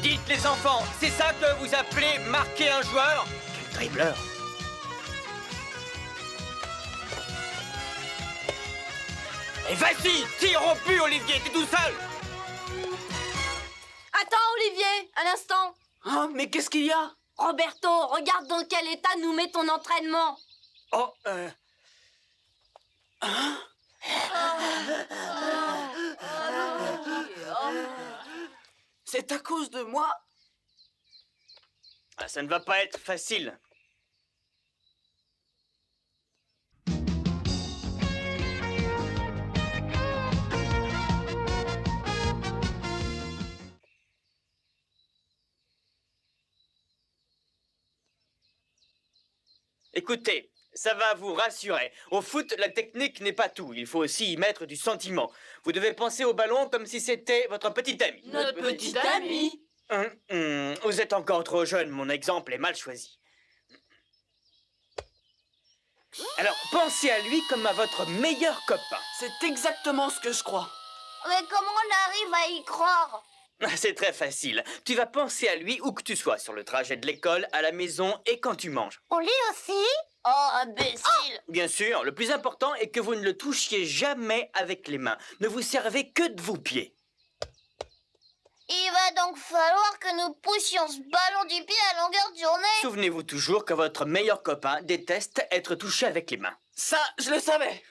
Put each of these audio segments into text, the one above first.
Dites les enfants, c'est ça que vous appelez marquer un joueur? Quel dribbleur! Et vas-y, tire au but, Olivier, t'es tout seul! Attends, Olivier, un instant. Oh, mais qu'est-ce qu'il y a? Roberto, regarde dans quel état nous met ton entraînement. Oh, C'est à cause de moi? ça ne va pas être facile. Écoutez, ça va vous rassurer. Au foot, la technique n'est pas tout. Il faut aussi y mettre du sentiment. Vous devez penser au ballon comme si c'était votre petit ami. Notre petit ami. Vous êtes encore trop jeune, mon exemple est mal choisi. Alors, pensez à lui comme à votre meilleur copain. C'est exactement ce que je crois. Mais comment on arrive à y croire? C'est très facile. Tu vas penser à lui où que tu sois, sur le trajet de l'école, à la maison et quand tu manges. On lit aussi? Oh, imbécile! Bien sûr, le plus important est que vous ne le touchiez jamais avec les mains. Ne vous servez que de vos pieds. Il va donc falloir que nous poussions ce ballon du pied à longueur de journée. Souvenez-vous toujours que votre meilleur copain déteste être touché avec les mains. Ça, je le savais.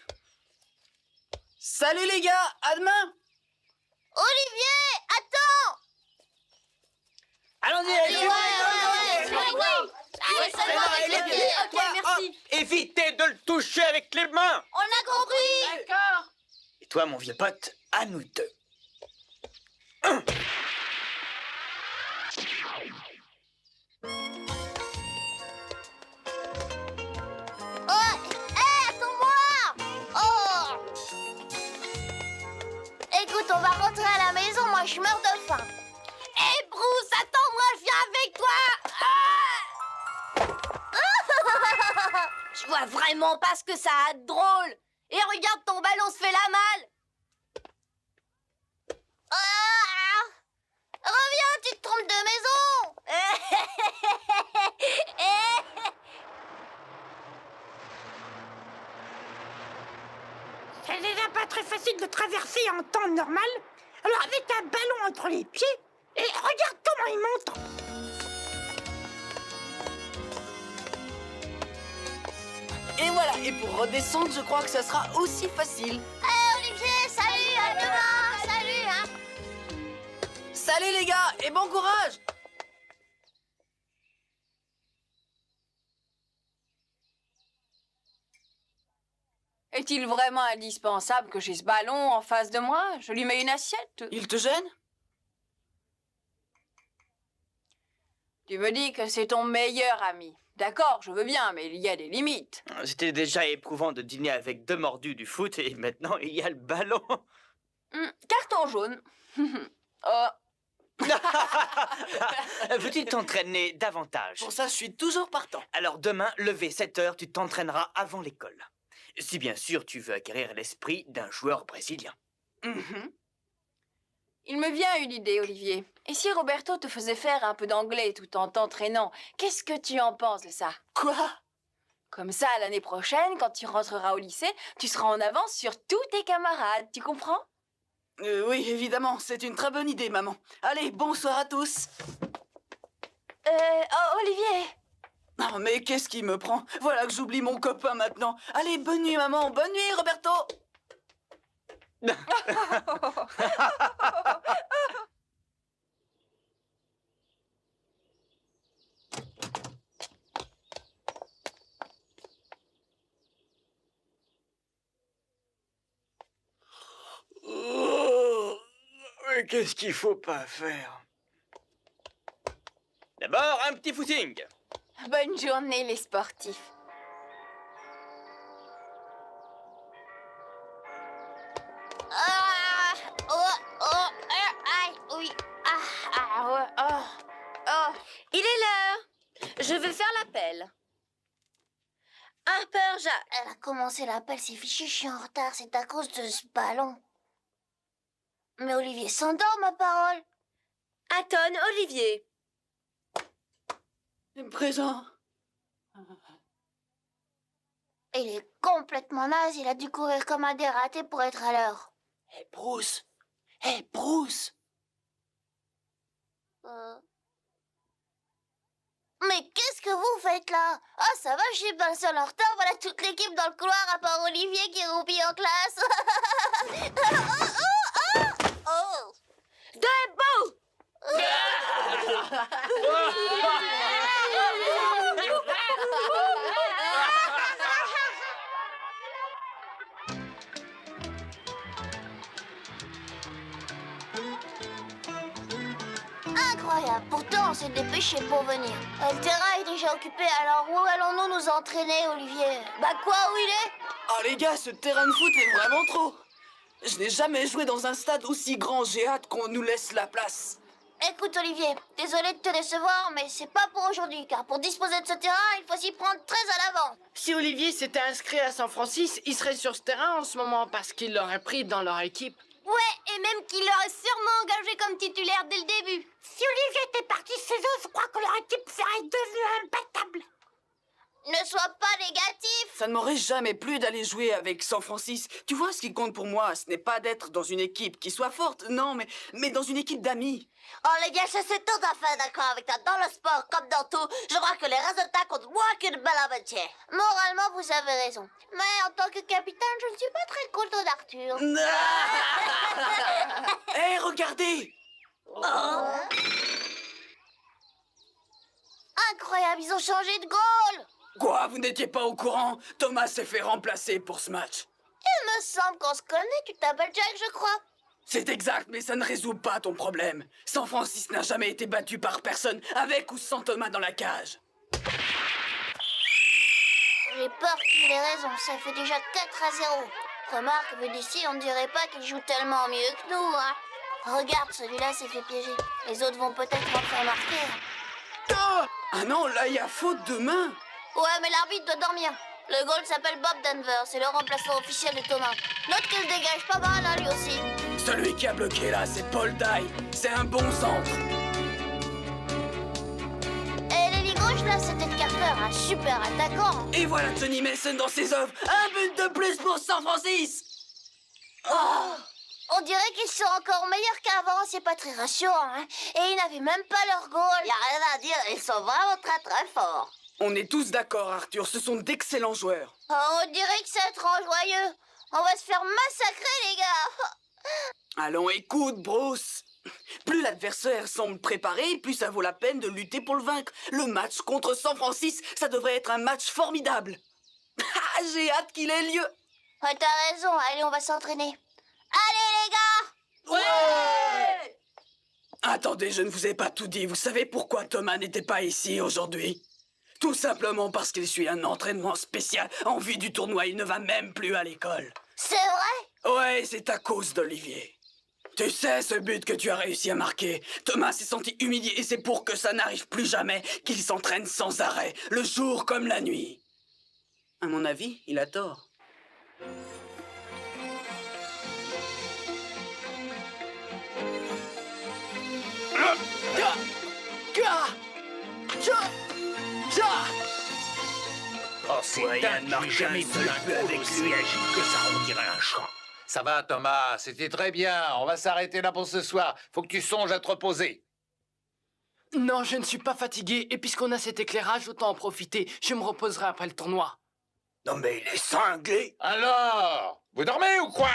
Salut les gars, à demain. Olivier, attends! Allons-y, Allez, seulement avec les pieds. Ok, merci. Évitez de le toucher avec les mains. On a compris. D'accord. Et toi, mon vieux pote, à nous deux. Oh, hé, attends-moi! Oh! Écoute, on va rentrer à la maison, moi je meurs de faim. Hé, Bruce, attends-moi, je viens avec toi! Je vois vraiment pas ce que ça a de drôle. Et regarde, ton ballon se fait la malle. Reviens, tu te trompes de maison. C'est déjà pas très facile de traverser en temps normal. Alors avec un ballon entre les pieds, et regarde comment il monte. Et voilà, et pour redescendre, je crois que ça sera aussi facile. Olivier, salut, à demain, salut, hein. Salut les gars, et bon courage. Est-il vraiment indispensable que j'ai ce ballon en face de moi? Je lui mets une assiette. Il te gêne? Tu me dis que c'est ton meilleur ami. D'accord, je veux bien, mais il y a des limites. C'était déjà éprouvant de dîner avec deux mordus du foot et maintenant il y a le ballon. Carton jaune. Oh, Veux-tu t'entraîner davantage? Pour ça, je suis toujours partant. Alors demain, levé 7 heures, tu t'entraîneras avant l'école. Si bien sûr tu veux acquérir l'esprit d'un joueur brésilien. il me vient une idée, Olivier. Et si Roberto te faisait faire un peu d'anglais tout en t'entraînant, qu'est-ce que tu en penses de ça? Quoi? Comme ça, l'année prochaine, quand tu rentreras au lycée, tu seras en avance sur tous tes camarades, tu comprends? Oui, évidemment, c'est une très bonne idée, maman. Allez, bonsoir à tous. Oh, Olivier! Non, mais qu'est-ce qui me prend? Voilà que j'oublie mon copain maintenant. Allez, bonne nuit, maman. Bonne nuit, Roberto. Mais qu'est-ce qu'il faut pas faire? D'abord, un petit footing. Bonne journée, les sportifs. Oui. Il est l'heure. Je vais faire l'appel. Harper, Jacques. Elle a commencé l'appel, c'est fichu, je suis en retard, c'est à cause de ce ballon. Mais Olivier s'endort, ma parole. Anton, Olivier. Présent. Il est complètement naze, il a dû courir comme un dératé pour être à l'heure. Hé, Bruce. Hé, Bruce. Mais qu'est-ce que vous faites là? Ah, ça va, je suis pas seule en retard, voilà toute l'équipe dans le couloir à part Olivier qui roupille en classe. Oh. Debout! Incroyable, pourtant on s'est dépêché pour venir. Le terrain est déjà occupé, alors où allons-nous nous entraîner, Olivier? Bah quoi, où il est? Oh les gars, ce terrain de foot est vraiment trop. Je n'ai jamais joué dans un stade aussi grand, j'ai hâte qu'on nous laisse la place. Écoute, Olivier, désolé de te décevoir, mais c'est pas pour aujourd'hui, car pour disposer de ce terrain, il faut s'y prendre très à l'avance. Si Olivier s'était inscrit à San Francisco, il serait sur ce terrain en ce moment parce qu'il l'aurait pris dans leur équipe. Ouais, et même qu'il l'aurait sûrement engagé comme titulaire dès le début. Si Olivier était parti chez eux, je crois que leur équipe serait devenue imbattable. Ne sois pas négatif. Ça ne m'aurait jamais plu d'aller jouer avec San Francisco. Tu vois, ce qui compte pour moi, ce n'est pas d'être dans une équipe qui soit forte, non, mais dans une équipe d'amis. Oh les gars, je suis tout à fait d'accord avec toi. Dans le sport, comme dans tout, je crois que les résultats comptent moins qu'une belle amitié. Moralement, vous avez raison. Mais en tant que capitaine, je ne suis pas très content d'Arthur. Hé, regardez! Incroyable, ils ont changé de goal. Quoi, vous n'étiez pas au courant? Thomas s'est fait remplacer pour ce match. Il me semble qu'on se connaît, tu t'appelles Jack, je crois. C'est exact, mais ça ne résout pas ton problème. San Francisco n'a jamais été battu par personne, avec ou sans Thomas dans la cage. J'ai peur qu'il ait raison, ça fait déjà 4-0. Remarque, vu d'ici, on ne dirait pas qu'il joue tellement mieux que nous, hein. Regarde, celui-là s'est fait piéger. Les autres vont peut-être en faire marquer. Ah non, là, il y a faute de main. Ouais, mais l'arbitre doit dormir. Le goal s'appelle Bob Denver, c'est le remplaçant officiel de Thomas. Note qu'il dégage pas mal, hein, lui aussi. Celui qui a bloqué là, c'est Paul Dye. C'est un bon centre. Et l'ailier gauche, là, c'était Carter, un super attaquant. Et voilà Johnny Mason dans ses œuvres. Un but de plus pour San Francisco. On dirait qu'ils sont encore meilleurs qu'avant, c'est pas très rassurant, hein. Et ils n'avaient même pas leur goal. Y a rien à dire, ils sont vraiment très très forts. On est tous d'accord, Arthur, ce sont d'excellents joueurs. Oh, on dirait que c'est trop joyeux. On va se faire massacrer, les gars. Allons, écoute, Bruce. Plus l'adversaire semble préparé, plus ça vaut la peine de lutter pour le vaincre. Le match contre San Francisco, ça devrait être un match formidable. Ah, j'ai hâte qu'il ait lieu. Ouais, t'as raison, allez, on va s'entraîner. Allez, les gars! Ouais! Attendez, je ne vous ai pas tout dit. Vous savez pourquoi Thomas n'était pas ici aujourd'hui? Tout simplement parce qu'il suit un entraînement spécial en vue du tournoi. Il ne va même plus à l'école. C'est vrai? Ouais, c'est à cause d'Olivier. Tu sais, ce but que tu as réussi à marquer, Thomas s'est senti humilié et c'est pour que ça n'arrive plus jamais qu'il s'entraîne sans arrêt, le jour comme la nuit. À mon avis, il a tort. Oh, c'est dingue, j'ai jamais vu un peu avec lui agir que ça, on dirait un champ. Ça va, Thomas, c'était très bien. On va s'arrêter là pour ce soir. Faut que tu songes à te reposer. Non, je ne suis pas fatigué, et puisqu'on a cet éclairage, autant en profiter. Je me reposerai après le tournoi. Non mais il est cinglé. Alors, vous dormez ou quoi?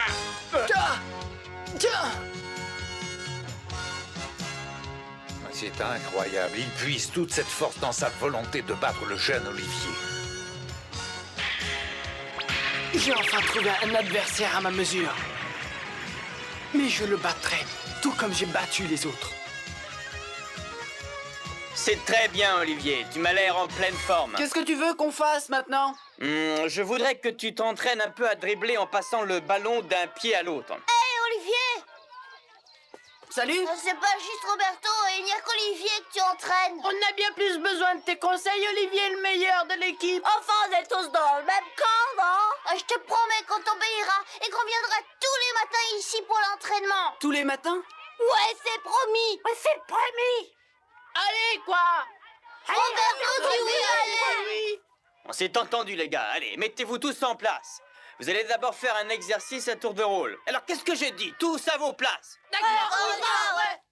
C'est incroyable. Il puise toute cette force dans sa volonté de battre le jeune Olivier. J'ai enfin trouvé un adversaire à ma mesure. Mais je le battrai, tout comme j'ai battu les autres. C'est très bien, Olivier. Tu m'as l'air en pleine forme. Qu'est-ce que tu veux qu'on fasse maintenant? Je voudrais que tu t'entraînes un peu à dribbler en passant le ballon d'un pied à l'autre. Hé, Olivier! Salut. C'est pas juste Roberto, et il n'y a qu'Olivier que tu entraînes. On a bien plus besoin de tes conseils, Olivier est le meilleur de l'équipe. Enfin, on est tous dans le même camp, non? Je te promets qu'on t'obéira et qu'on viendra tous les matins ici pour l'entraînement. Tous les matins? Ouais, c'est promis. Ouais, c'est promis. Allez, quoi. Roberto dit oui, allez. On s'est entendu, les gars. Allez, mettez-vous tous en place. Vous allez d'abord faire un exercice à tour de rôle. Alors, qu'est-ce que j'ai dit? Tous à vos places. Ouais.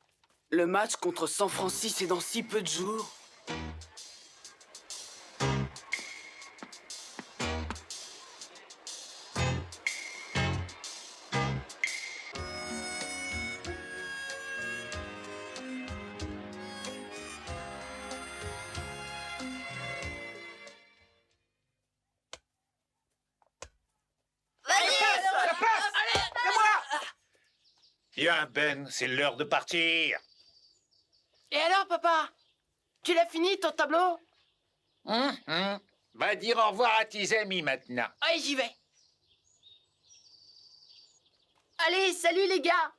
Le match contre San Francisco est dans si peu de jours. Bien, Ben, c'est l'heure de partir. Et alors, papa? Tu l'as fini, ton tableau? Va dire au revoir à tes amis maintenant. Allez, j'y vais. Allez, salut les gars.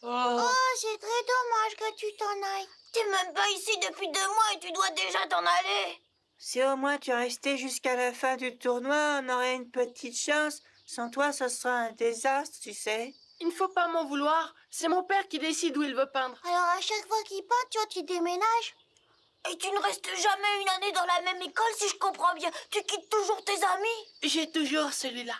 Oh, c'est très dommage que tu t'en ailles. T'es même pas ici depuis 2 mois et tu dois déjà t'en aller. Si au moins tu restais jusqu'à la fin du tournoi, on aurait une petite chance. Sans toi, ce sera un désastre, tu sais. Il ne faut pas m'en vouloir. C'est mon père qui décide où il veut peindre. Alors à chaque fois qu'il peint, toi tu déménages. Et tu ne restes jamais une année dans la même école si je comprends bien. Tu quittes toujours tes amis. J'ai toujours celui-là.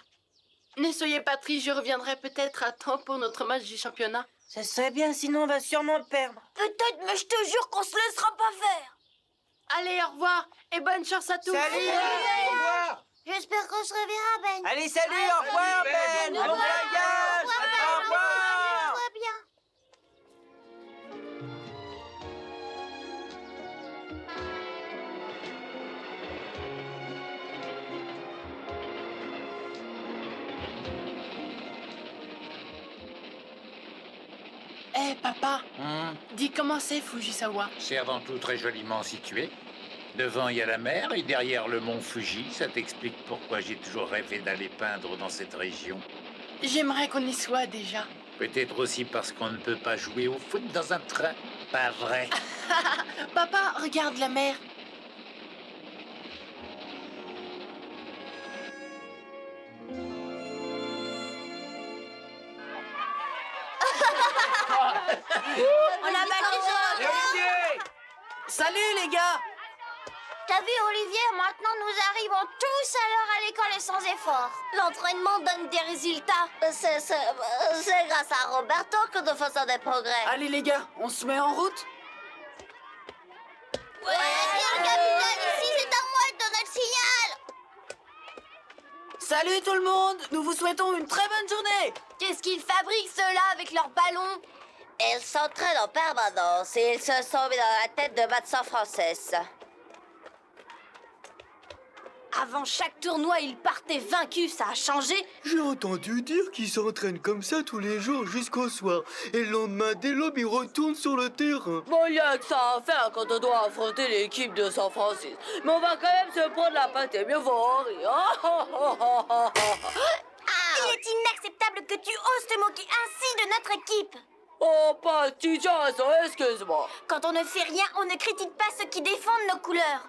Ne soyez pas triste, je reviendrai peut-être à temps pour notre match du championnat. Ça serait bien, sinon on va sûrement perdre. Peut-être, mais je te jure qu'on se laissera pas faire. Allez, au revoir et bonne chance à tous. Salut, au revoir. J'espère qu'on se reverra, Ben. Allez, salut, au revoir, Ben. Bon voyage. Au revoir. Toi bien. Eh, papa, dis comment c'est Fujisawa? Servant tout très joliment situé. Devant, il y a la mer et derrière le mont Fuji. Ça t'explique pourquoi j'ai toujours rêvé d'aller peindre dans cette région. J'aimerais qu'on y soit déjà. Peut-être aussi parce qu'on ne peut pas jouer au foot dans un train. Pas vrai? Papa, regarde la mer. On a battu ça. Salut les gars. T'as vu, Olivier, maintenant nous arrivons tous à l'heure à l'école et sans effort. L'entraînement donne des résultats. C'est grâce à Roberto que nous faisons des progrès. Allez les gars, on se met en route? Ouais, bien, capitaine, ici c'est à moi de donner le signal. Salut tout le monde, nous vous souhaitons une très bonne journée. Qu'est-ce qu'ils fabriquent ceux-là avec leurs ballons? Ils s'entraînent en permanence et ils se sont mis dans la tête de battre San Francisco. Avant chaque tournoi, ils partaient vaincus, ça a changé? J'ai entendu dire qu'ils s'entraînent comme ça tous les jours jusqu'au soir. Et le lendemain, dès l'aube, ils retournent sur le terrain. Bon, il y a que ça à faire quand on doit affronter l'équipe de San Francisco. Mais on va quand même se prendre la pâte et mieux voir en rire. Il est inacceptable que tu oses te moquer ainsi de notre équipe. Oh, pas de chance, excuse-moi. Quand on ne fait rien, on ne critique pas ceux qui défendent nos couleurs.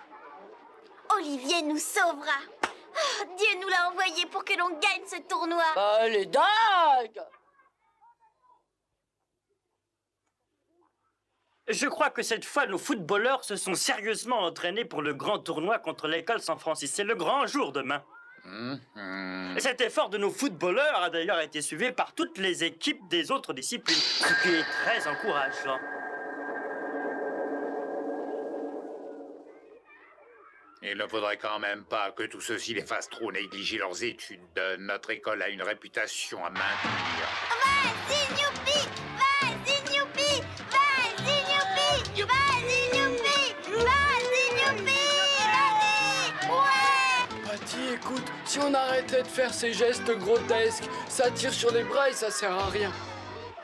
Olivier nous sauvera. Ah, Dieu nous l'a envoyé pour que l'on gagne ce tournoi. Elle est dingue. Je crois que cette fois, nos footballeurs se sont sérieusement entraînés pour le grand tournoi contre l'école San Francisco. C'est le grand jour demain. Et cet effort de nos footballeurs a d'ailleurs été suivi par toutes les équipes des autres disciplines, ce qui est très encourageant. Il ne faudrait quand même pas que tout ceci les fasse trop négliger leurs études. Notre école a une réputation à maintenir. Vas-y, Youpi! Vas-y, Youpi! Vas-y, Youpi! Vas-y, Youpi! Vas-y, Youpi! Vas-y! Ouais! Patty, écoute, si on arrêtait de faire ces gestes grotesques, ça tire sur les bras et ça sert à rien.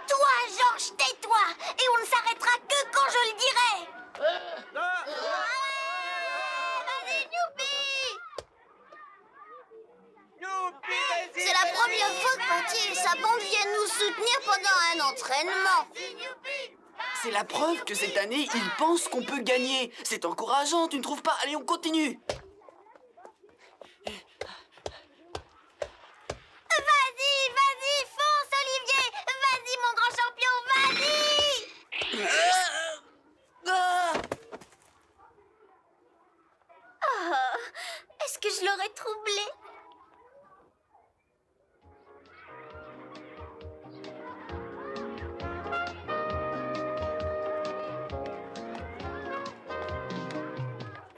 Toi, Georges, tais-toi! Et on ne s'arrêtera que quand je le dirai! C'est la première fois que Patty et sa bande viennent nous soutenir pendant un entraînement. C'est la preuve que cette année, ils pensent qu'on peut gagner. C'est encourageant, tu ne trouves pas? Allez, on continue. Vas-y, fonce, Olivier! Vas-y, mon grand champion, vas-y! Oh, est-ce que je l'aurais troublé?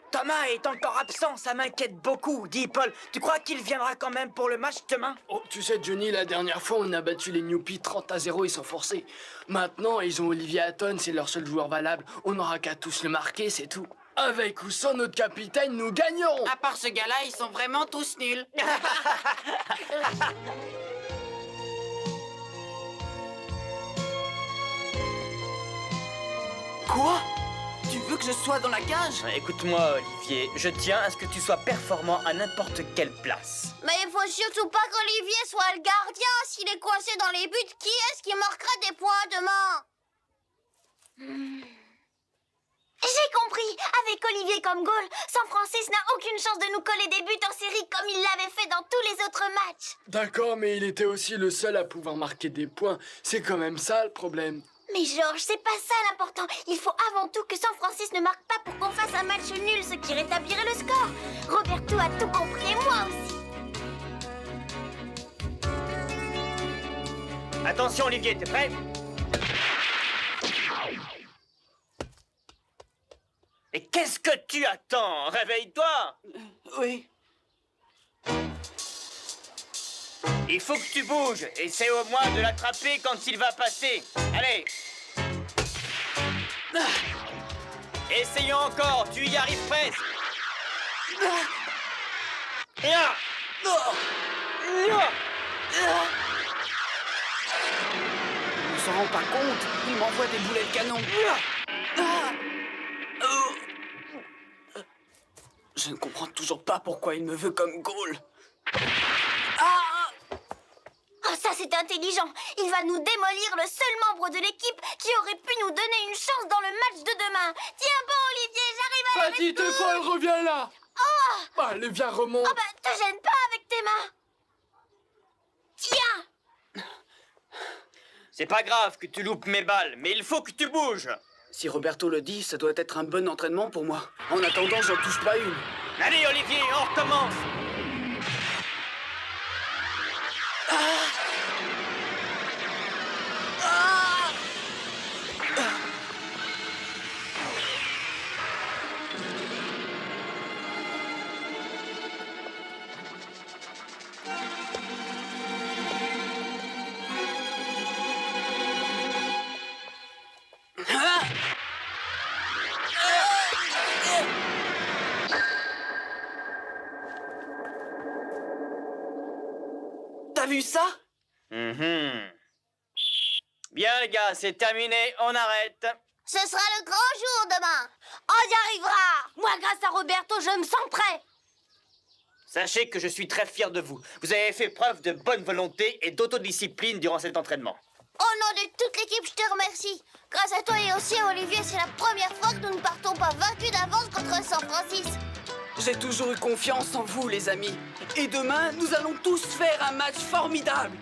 Thomas est encore absent, ça m'inquiète beaucoup. Dis, Paul, tu crois qu'il viendra quand même pour le match demain? Oh, tu sais, Johnny, la dernière fois, on a battu les Newpies 30-0, ils sont forcés. Maintenant, ils ont Olivier Hatton, c'est leur seul joueur valable. On n'aura qu'à tous le marquer, c'est tout. Avec ou sans notre capitaine, nous gagnerons. À part ce gars-là, ils sont vraiment tous nuls. Quoi? Tu veux que je sois dans la cage? Écoute-moi, Olivier, je tiens à ce que tu sois performant à n'importe quelle place. Mais il faut surtout pas qu'Olivier soit le gardien. S'il est coincé dans les buts, qui est-ce qui marquera des points demain? J'ai compris. Avec Olivier comme goal, San Francisco n'a aucune chance de nous coller des buts en série comme il l'avait fait dans tous les autres matchs. D'accord, mais il était aussi le seul à pouvoir marquer des points. C'est quand même ça le problème. Mais Georges, c'est pas ça l'important. Il faut avant tout que San Francisco ne marque pas pour qu'on fasse un match nul, ce qui rétablirait le score. Roberto a tout compris et moi aussi. Attention, Olivier, t'es prêt? Et qu'est-ce que tu attends? Réveille-toi! Oui. Il faut que tu bouges. Essaie au moins de l'attraper quand il va passer. Allez! Essayons encore, tu y arrives presque. Là. On s'en rend pas compte, il m'envoie des boulets de canon. Je ne comprends toujours pas pourquoi il me veut comme goal. Oh, ça c'est intelligent. Il va nous démolir le seul membre de l'équipe qui aurait pu nous donner une chance dans le match de demain. Tiens bon, Olivier, j'arrive à la Petite folle, reviens là. Oh! Allez, viens, remonte. Oh bah, te gêne pas avec tes mains. Tiens! C'est pas grave que tu loupes mes balles, mais il faut que tu bouges. Si Roberto le dit, ça doit être un bon entraînement pour moi. En attendant, j'en touche pas une. Allez, Olivier, on recommence. T'as vu ça? Bien, les gars, c'est terminé, on arrête. Ce sera le grand jour demain. On y arrivera. Moi, grâce à Roberto, je me sens prêt. Sachez que je suis très fier de vous. Vous avez fait preuve de bonne volonté et d'autodiscipline durant cet entraînement. Au nom de toute l'équipe, je te remercie. Grâce à toi et aussi à Olivier, c'est la première fois que nous ne partons pas vaincus d'avance contre San Francisco. J'ai toujours eu confiance en vous, les amis. Et demain, nous allons tous faire un match formidable.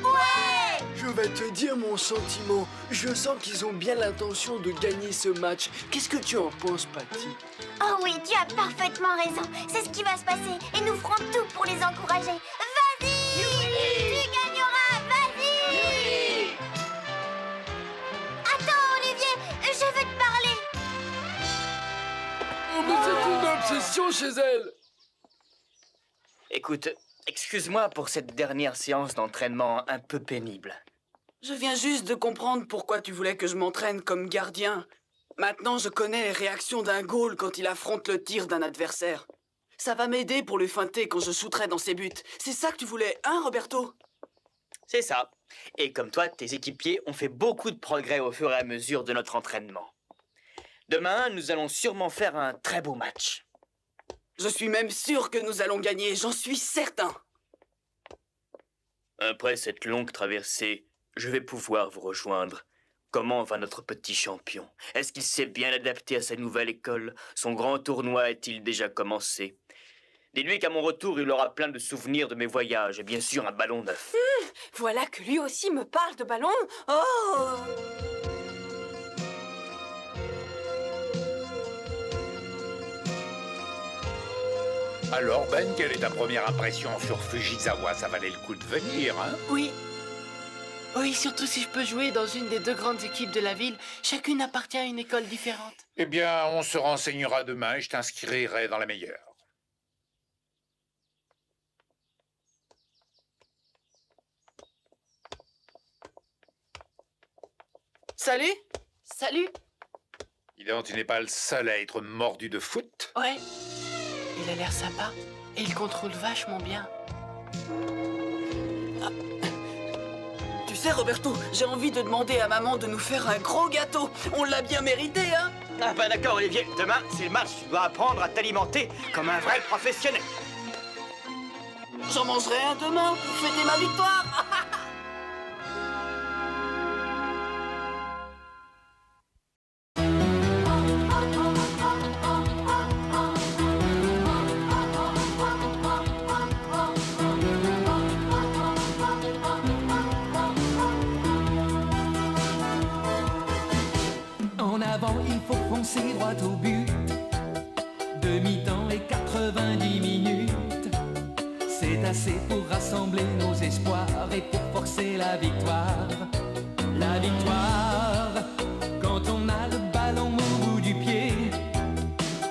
Ouais! Je vais te dire mon sentiment. Je sens qu'ils ont bien l'intention de gagner ce match. Qu'est-ce que tu en penses, Patty? Oh oui, tu as parfaitement raison. C'est ce qui va se passer. Et nous ferons tout pour les encourager. Vas-y! Tu gagneras! Vas-y! Attends, Olivier, je veux te parler. Oh, mais c'est une obsession chez elle. Écoute, excuse-moi pour cette dernière séance d'entraînement un peu pénible. Je viens juste de comprendre pourquoi tu voulais que je m'entraîne comme gardien. Maintenant, je connais les réactions d'un goal quand il affronte le tir d'un adversaire. Ça va m'aider pour le feinter quand je shooterai dans ses buts. C'est ça que tu voulais, hein, Roberto? C'est ça. Et comme toi, tes équipiers ont fait beaucoup de progrès au fur et à mesure de notre entraînement. Demain, nous allons sûrement faire un très beau match. Je suis même sûr que nous allons gagner, j'en suis certain. Après cette longue traversée, je vais pouvoir vous rejoindre Comment va notre petit champion? Est-ce qu'il s'est bien adapté à sa nouvelle école? Son grand tournoi a-t-il déjà commencé? Dis-lui qu'à mon retour, il aura plein de souvenirs de mes voyages et bien sûr un ballon neuf. Voilà que lui aussi me parle de ballon. Oh! Alors, Ben, quelle est ta première impression sur Fujisawa? Ça valait le coup de venir, hein? Oui. Oui, surtout si je peux jouer dans une des 2 grandes équipes de la ville. Chacune appartient à une école différente. Eh bien, on se renseignera demain et je t'inscrirai dans la meilleure. Salut! Salut! Dis donc, tu n'es pas le seul à être mordu de foot? Ouais. Il a l'air sympa et il contrôle vachement bien. Tu sais, Roberto, j'ai envie de demander à maman de nous faire un gros gâteau. On l'a bien mérité, hein? Ah bah d'accord, Olivier. Demain, c'est le match. Tu dois apprendre à t'alimenter comme un vrai professionnel. J'en mangerai un demain pour fêter ma victoire. En avant, il faut foncer droit au but. Demi-temps et 90 minutes. C'est assez pour rassembler nos espoirs et pour forcer la victoire. La victoire, quand on a le ballon au bout du pied.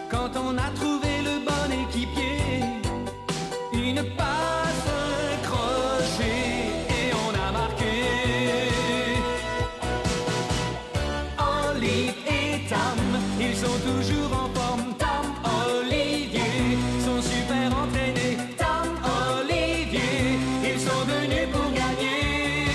Quand on a trouvé le bon équipier. Une passe, un crochet et on a marqué. Olive et Tam, ils sont toujours en forme. Tam, Olivier, sont super entraînés. Tam, Olivier, ils sont venus pour gagner.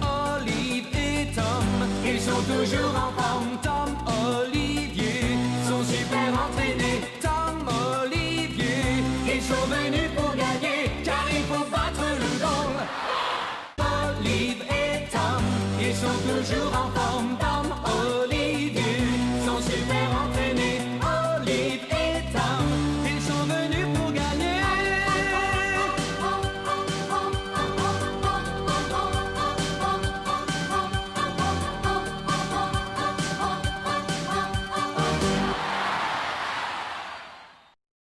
Olive et Tom, ils sont toujours en forme. Tom, Olivier, sont super entraînés. Tom, Olivier, ils sont venus pour gagner. Car il faut battre le goal. Olive et Tom, ils sont toujours en forme. Tom,